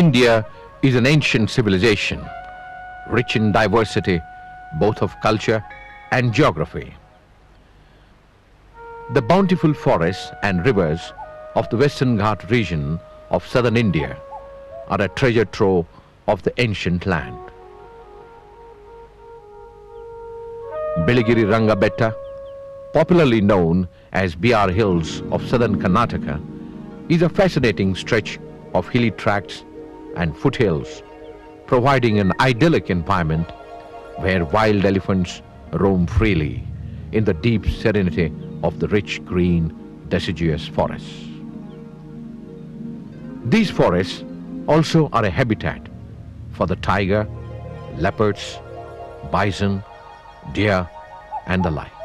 India is an ancient civilization, rich in diversity, both of culture and geography. The bountiful forests and rivers of the Western Ghat region of southern India are a treasure trove of the ancient land. Biligiri Ranga Betta, popularly known as BR Hills of southern Karnataka, is a fascinating stretch of hilly tracts and foothills, providing an idyllic environment where wild elephants roam freely in the deep serenity of the rich green deciduous forests. These forests also are a habitat for the tiger, leopards, bison, deer, and the like.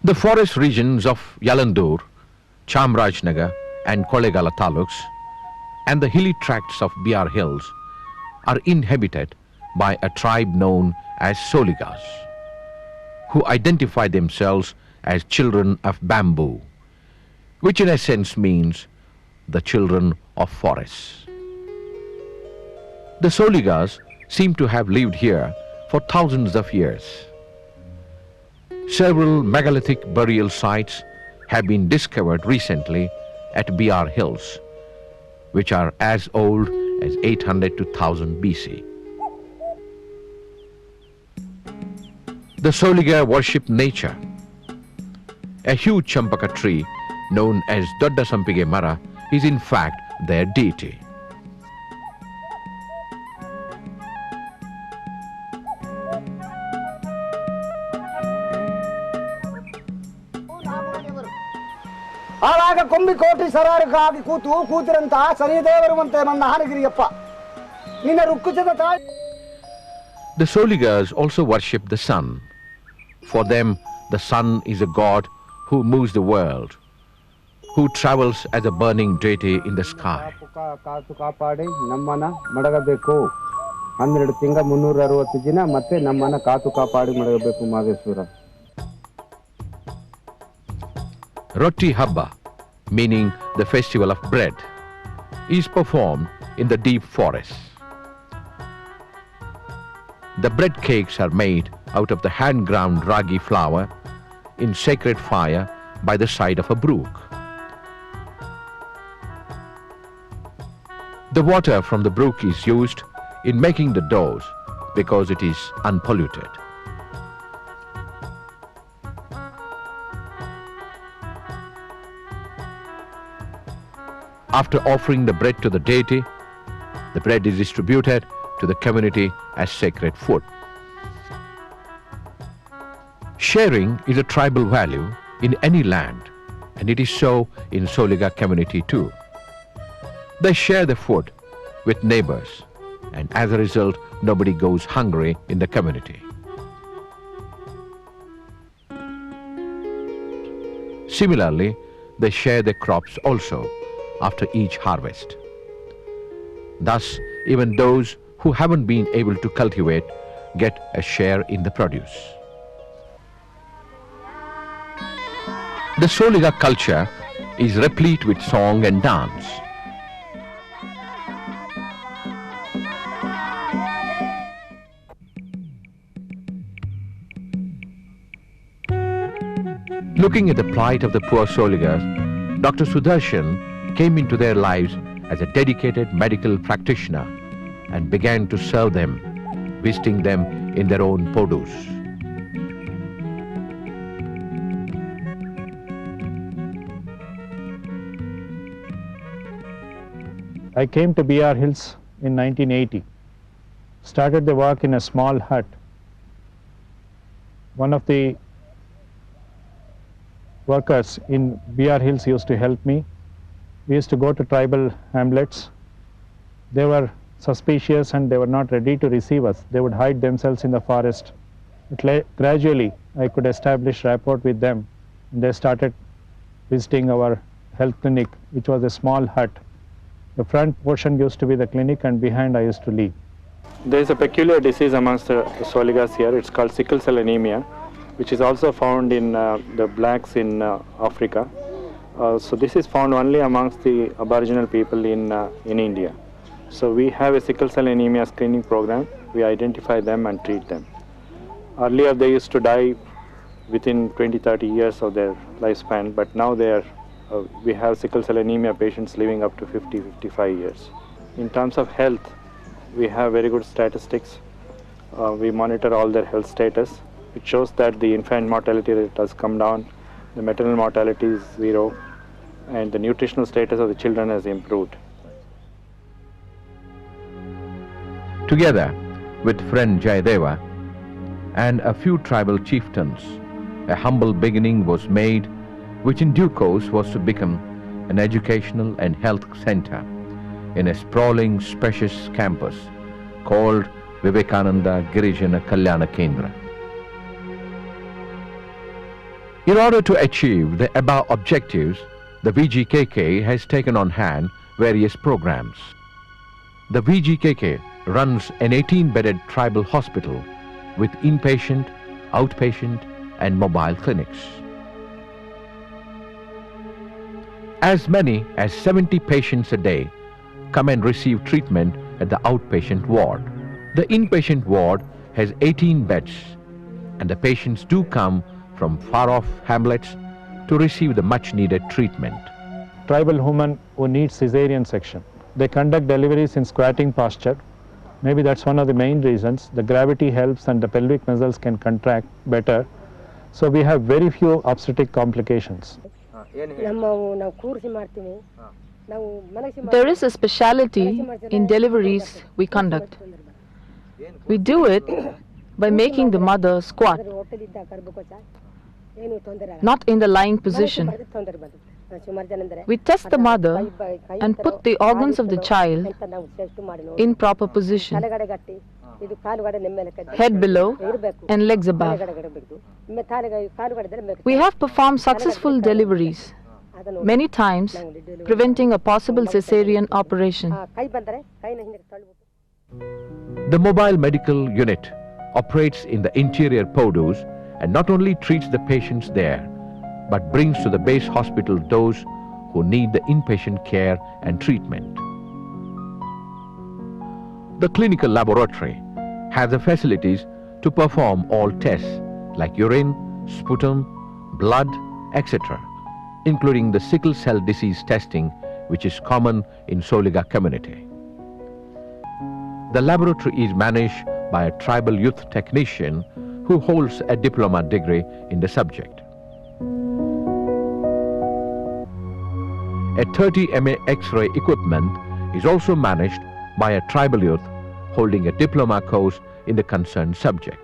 The forest regions of Yalandur, Chamrajnagar, and Kolegala taluks, and the hilly tracts of BR Hills are inhabited by a tribe known as Soligas, who identify themselves as children of bamboo, which in essence means the children of forests. The Soligas seem to have lived here for thousands of years. Several megalithic burial sites have been discovered recently at BR Hills, which are as old as 800 to 1000 BC. The Soliga worship nature. A huge champaka tree known as Dodda Sampige Mara is in fact their deity. The Soligas also worship the sun. For them, the sun is a god who moves the world, who travels as a burning deity in the sky. Roti Habba, meaning the festival of bread, is performed in the deep forests. The bread cakes are made out of the hand-ground ragi flour in sacred fire by the side of a brook. The water from the brook is used in making the doughs because it is unpolluted. After offering the bread to the deity, the bread is distributed to the community as sacred food. Sharing is a tribal value in any land, and it is so in Soliga community too. They share the food with neighbors, and as a result, nobody goes hungry in the community. Similarly, they share their crops also after each harvest. Thus, even those who haven't been able to cultivate get a share in the produce. The Soliga culture is replete with song and dance. Looking at the plight of the poor Soligas, Dr. Sudarshan came into their lives as a dedicated medical practitioner and began to serve them, visiting them in their own produce. I came to BR Hills in 1980, started the work in a small hut. One of the workers in BR Hills used to help me. We used to go to tribal hamlets. They were suspicious and they were not ready to receive us. They would hide themselves in the forest. Gradually, I could establish rapport with them. They started visiting our health clinic, which was a small hut. The front portion used to be the clinic, and behind I used to live. There is a peculiar disease amongst the Soligas here. It's called sickle cell anemia, which is also found in the blacks in Africa. So this is found only amongst the Aboriginal people in India. So we have a sickle cell anemia screening program. We identify them and treat them. Earlier they used to die within 20-30 years of their lifespan, but now we have sickle cell anemia patients living up to 50-55 years. In terms of health, we have very good statistics. We monitor all their health status. It shows that the infant mortality rate has come down, the maternal mortality is 0, and the nutritional status of the children has improved. Together with friend Jayadeva and a few tribal chieftains, a humble beginning was made, which in due course was to become an educational and health center in a sprawling, spacious campus called Vivekananda Girijana Kalyana Kendra. In order to achieve the above objectives, the VGKK has taken on hand various programs. The VGKK runs an 18-bedded tribal hospital with inpatient, outpatient and mobile clinics. As many as 70 patients a day come and receive treatment at the outpatient ward. The inpatient ward has 18 beds and the patients do come from far-off hamlets to receive the much-needed treatment. Tribal women who need cesarean section, they conduct deliveries in squatting posture. Maybe that's one of the main reasons. The gravity helps and the pelvic muscles can contract better. So we have very few obstetric complications. There is a specialty in deliveries we conduct. We do it by making the mother squat, not in the lying position. We test the mother and put the organs of the child in proper position, head below and legs above. We have performed successful deliveries many times, preventing a possible cesarean operation. The mobile medical unit operates in the interior PODOs and not only treats the patients there, but brings to the base hospital those who need the inpatient care and treatment. The clinical laboratory has the facilities to perform all tests like urine, sputum, blood, etc., including the sickle cell disease testing, which is common in Soliga community. The laboratory is managed by a tribal youth technician who holds a diploma degree in the subject. A 30 MA X-ray equipment is also managed by a tribal youth holding a diploma course in the concerned subject.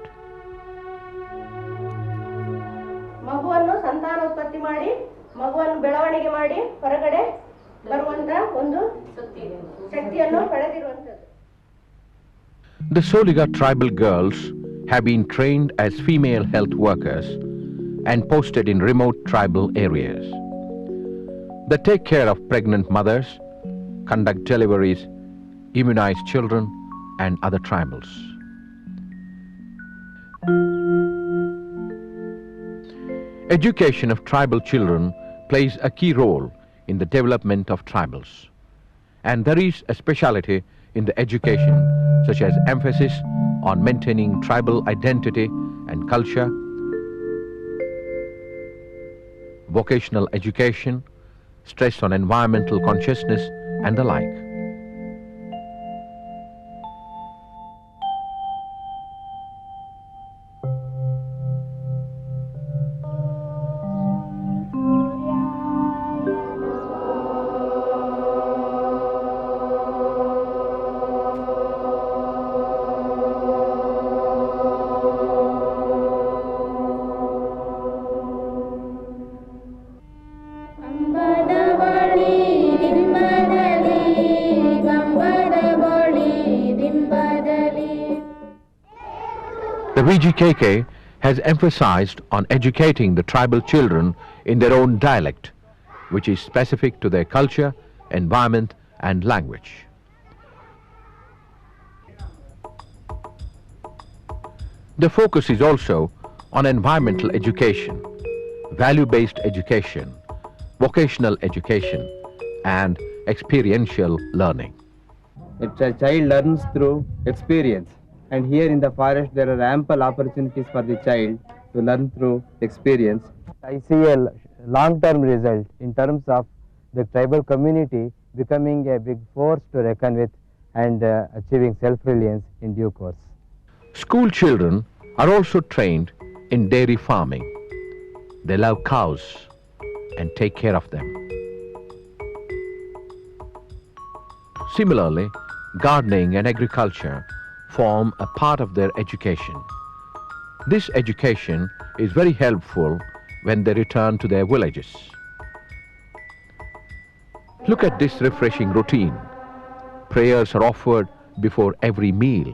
The Soliga tribal girls have been trained as female health workers and posted in remote tribal areas. They take care of pregnant mothers, conduct deliveries, immunize children and other tribals. Education of tribal children plays a key role in the development of tribals. And there is a specialty in the education such as emphasis on maintaining tribal identity and culture, vocational education, stress on environmental consciousness and the like. The VGKK has emphasized on educating the tribal children in their own dialect, which is specific to their culture, environment and language. The focus is also on environmental education, value-based education, vocational education, and experiential learning. A child learns through experience, and here in the forest there are ample opportunities for the child to learn through experience. I see a long-term result in terms of the tribal community becoming a big force to reckon with and achieving self-reliance in due course. School children are also trained in dairy farming. They love cows and take care of them. Similarly, gardening and agriculture form a part of their education. This education is very helpful when they return to their villages. Look at this refreshing routine. Prayers are offered before every meal.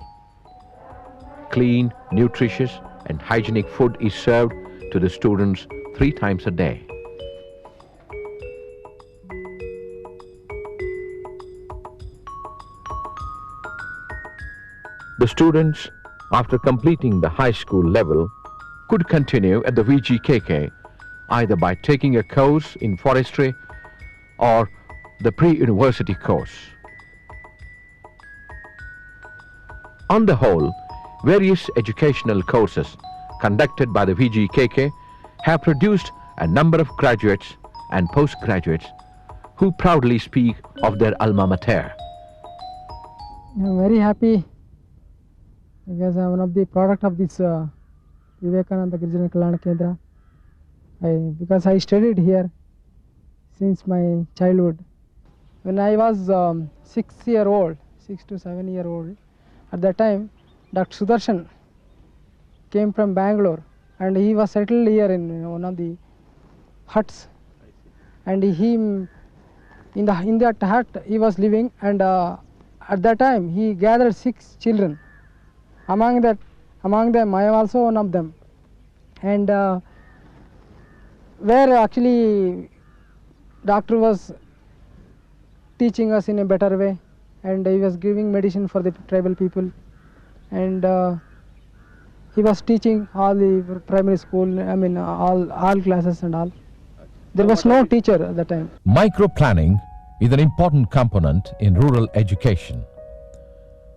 Clean, nutritious, and hygienic food is served to the students 3 times a day. The students, after completing the high school level, could continue at the VGKK either by taking a course in forestry or the pre-university course. On the whole, various educational courses conducted by the VGKK have produced a number of graduates and postgraduates who proudly speak of their alma mater. I'm very happy because I'm one of the product of this Vivekananda Girijana Kalyana Kendra. Because I studied here since my childhood. When I was 6 to 7 year old, at that time Dr. Sudarshan came from Bangalore and he was settled here in one of the huts, and he in that hut he was living, and at that time he gathered 6 children. Among them I am also one of them, and where actually doctor was teaching us in a better way, and he was giving medicine for the tribal people, and he was teaching all the primary school, I mean all classes and all. There was no teacher at that time. Micro-planning is an important component in rural education.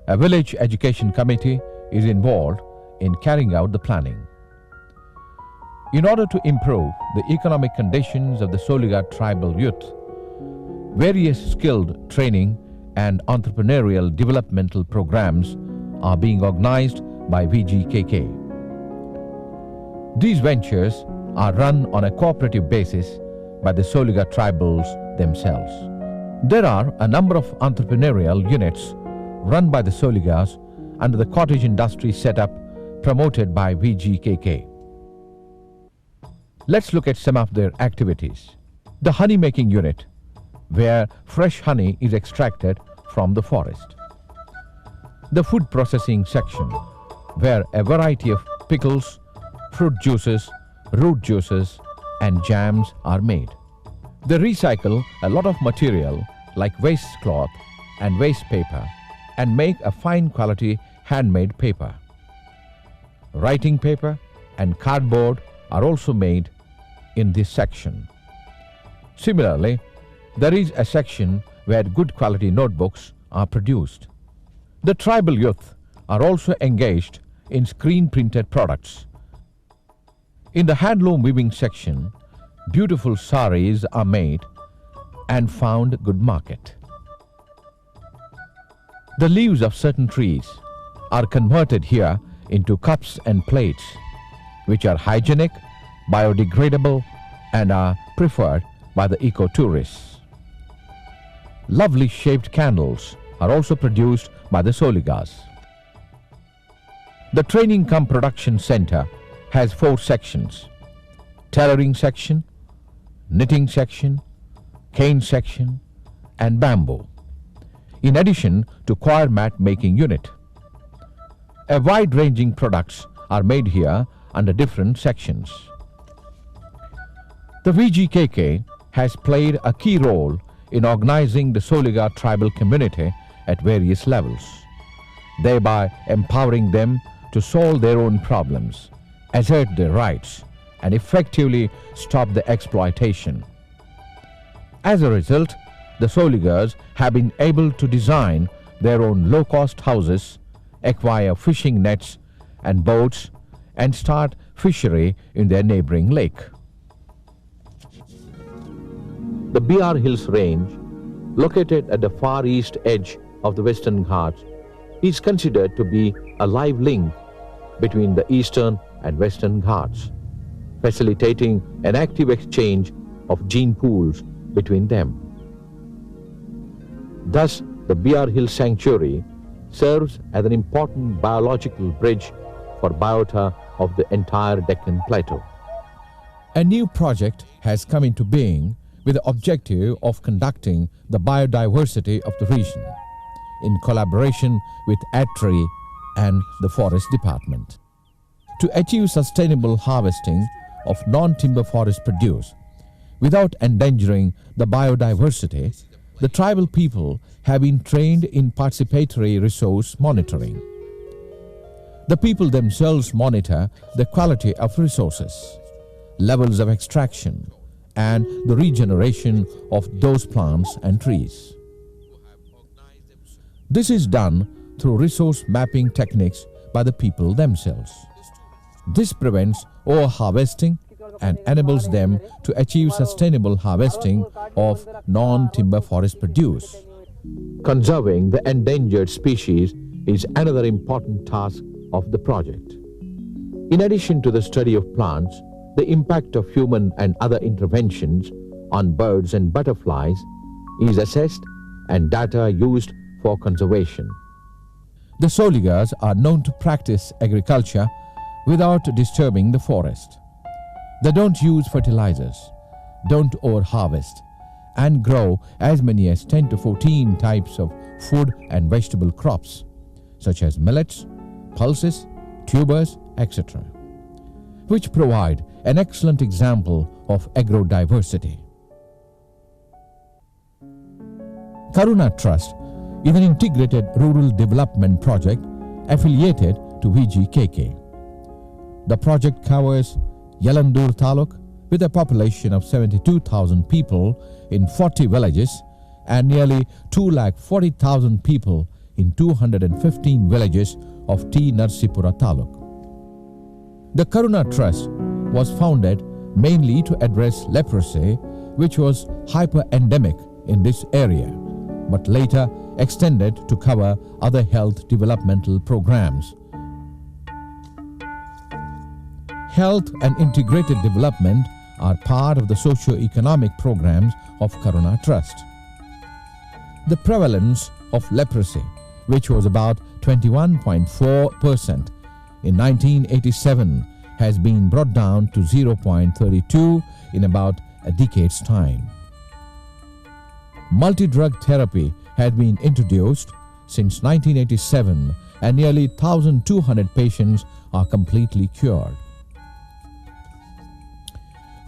A village education committee is involved in carrying out the planning. In order to improve the economic conditions of the Soliga tribal youth, various skilled training and entrepreneurial developmental programs are being organized by VGKK. These ventures are run on a cooperative basis by the Soliga tribals themselves. There are a number of entrepreneurial units run by the Soligas under the cottage industry setup promoted by VGKK. Let's look at some of their activities. The honey making unit, where fresh honey is extracted from the forest. The food processing section, where a variety of pickles, fruit juices, root juices, and jams are made. They recycle a lot of material like waste cloth and waste paper and make a fine quality handmade paper. Writing paper and cardboard are also made in this section. Similarly, there is a section where good quality notebooks are produced. The tribal youth are also engaged in screen printed products. In the handloom weaving section, beautiful saris are made and found good market. The leaves of certain trees are converted here into cups and plates, which are hygienic, biodegradable, and are preferred by the eco-tourists. Lovely shaped candles are also produced by the Soligas. The Training cum Production Center has 4 sections: tailoring section, knitting section, cane section, and bamboo, in addition to coir mat making unit. A wide-ranging products are made here under different sections. The VGKK has played a key role in organizing the Soliga tribal community at various levels, thereby empowering them to solve their own problems, assert their rights, and effectively stop the exploitation. As a result, the Soligars have been able to design their own low-cost houses, acquire fishing nets and boats, and start fishery in their neighboring lake. The B.R. Hills Range, located at the far east edge of the Western Ghats, is considered to be a live link between the Eastern and Western Ghats, facilitating an active exchange of gene pools between them. Thus, the B.R. Hill Sanctuary serves as an important biological bridge for biota of the entire Deccan Plateau. A new project has come into being with the objective of conducting the biodiversity of the region in collaboration with ATRI and the Forest Department. To achieve sustainable harvesting of non-timber forest produce without endangering the biodiversity, the tribal people have been trained in participatory resource monitoring. The people themselves monitor the quality of resources, levels of extraction, and the regeneration of those plants and trees. This is done through resource mapping techniques by the people themselves. This prevents overharvesting and enables them to achieve sustainable harvesting of non-timber forest produce. Conserving the endangered species is another important task of the project. In addition to the study of plants, the impact of human and other interventions on birds and butterflies is assessed and data used for conservation. The Soligars are known to practice agriculture without disturbing the forest. They don't use fertilizers, don't over-harvest, and grow as many as 10 to 14 types of food and vegetable crops, such as millets, pulses, tubers, etc., which provide an excellent example of agrodiversity. Karuna Trust is an integrated rural development project affiliated to VGKK. The project covers Yalandur Taluk with a population of 72,000 people in 40 villages and nearly 240,000 people in 215 villages of T. Narsipura Taluk. The Karuna Trust was founded mainly to address leprosy, which was hyper-endemic in this area, but later extended to cover other health developmental programs. Health and integrated development are part of the socio-economic programs of Karuna Trust. The prevalence of leprosy, which was about 21.4% in 1987, has been brought down to 0.32 in about a decade's time. Multi-drug therapy had been introduced since 1987 and nearly 1,200 patients are completely cured.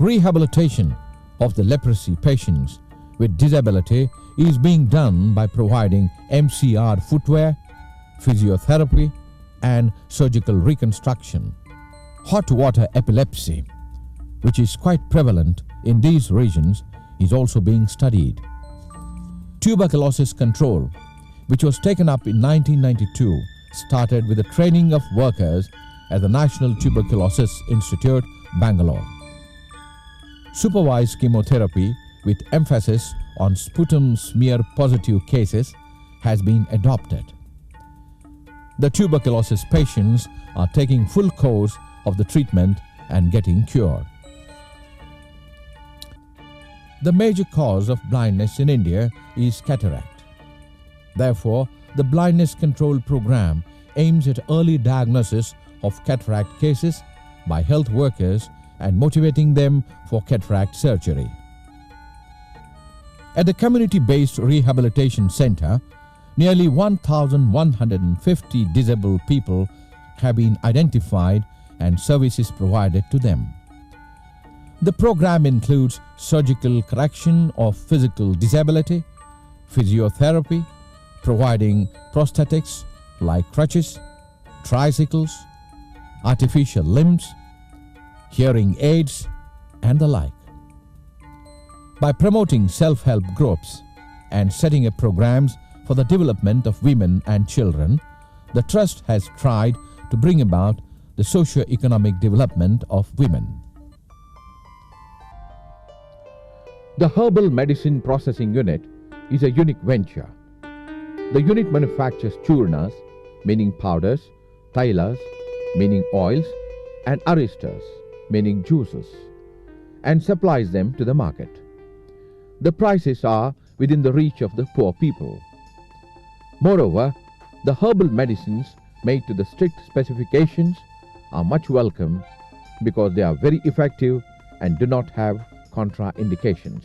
Rehabilitation of the leprosy patients with disability is being done by providing MCR footwear, physiotherapy, and surgical reconstruction. Hot water epilepsy, which is quite prevalent in these regions, is also being studied. Tuberculosis control, which was taken up in 1992, started with the training of workers at the National Tuberculosis Institute, Bangalore. Supervised chemotherapy with emphasis on sputum smear positive cases has been adopted. The tuberculosis patients are taking full course of the treatment and getting cured. The major cause of blindness in India is cataract. Therefore, the blindness control program aims at early diagnosis of cataract cases by health workers and motivating them for cataract surgery. At the community-based rehabilitation center, nearly 1,150 disabled people have been identified and services provided to them. The program includes surgical correction of physical disability, physiotherapy, providing prosthetics like crutches, tricycles, artificial limbs, hearing aids, and the like. By promoting self-help groups and setting up programs for the development of women and children, the Trust has tried to bring about the socio-economic development of women. The Herbal Medicine Processing Unit is a unique venture. The unit manufactures churnas, meaning powders, tailas, meaning oils, and aristas, meaning juices, and supplies them to the market. The prices are within the reach of the poor people. Moreover, the herbal medicines made to the strict specifications are much welcome because they are very effective and do not have contraindications.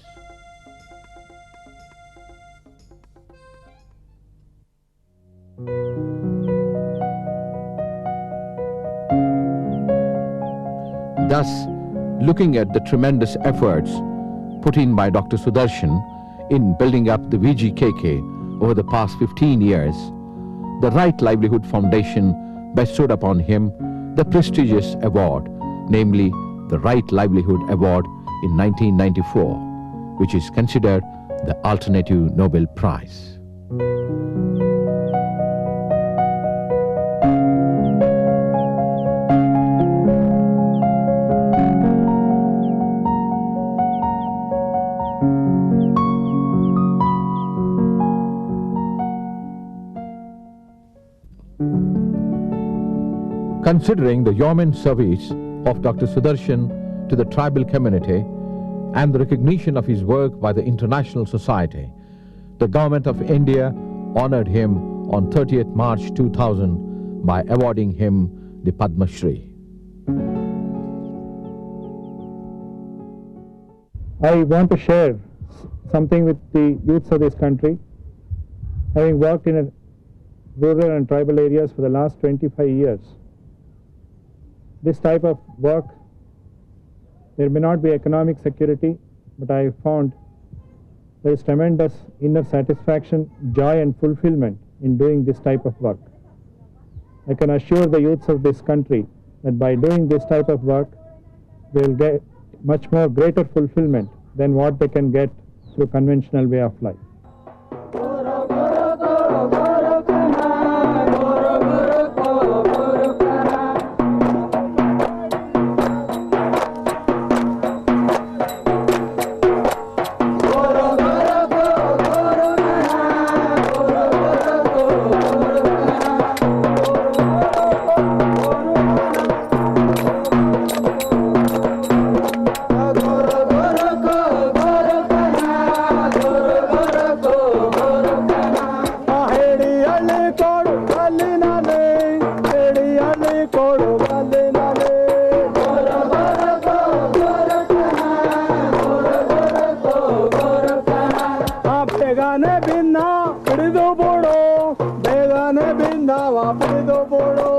Thus, looking at the tremendous efforts put in by Dr. Sudarshan in building up the VGKK over the past 15 years, the Right Livelihood Foundation bestowed upon him the prestigious award, namely the Right Livelihood Award in 1994, which is considered the Alternative Nobel Prize. Considering the yeoman service of Dr. Sudarshan to the tribal community and the recognition of his work by the international society, the Government of India honored him on 30th March 2000 by awarding him the Padma Shri. I want to share something with the youths of this country. Having worked in rural and tribal areas for the last 25 years, this type of work, there may not be economic security, but I found there is tremendous inner satisfaction, joy and fulfillment in doing this type of work. I can assure the youths of this country that by doing this type of work, they will get much more greater fulfillment than what they can get through conventional way of life. ಬೇಗನೆ ಬಿಂದಾವ ಪಡೆದು ಬೋಡೋ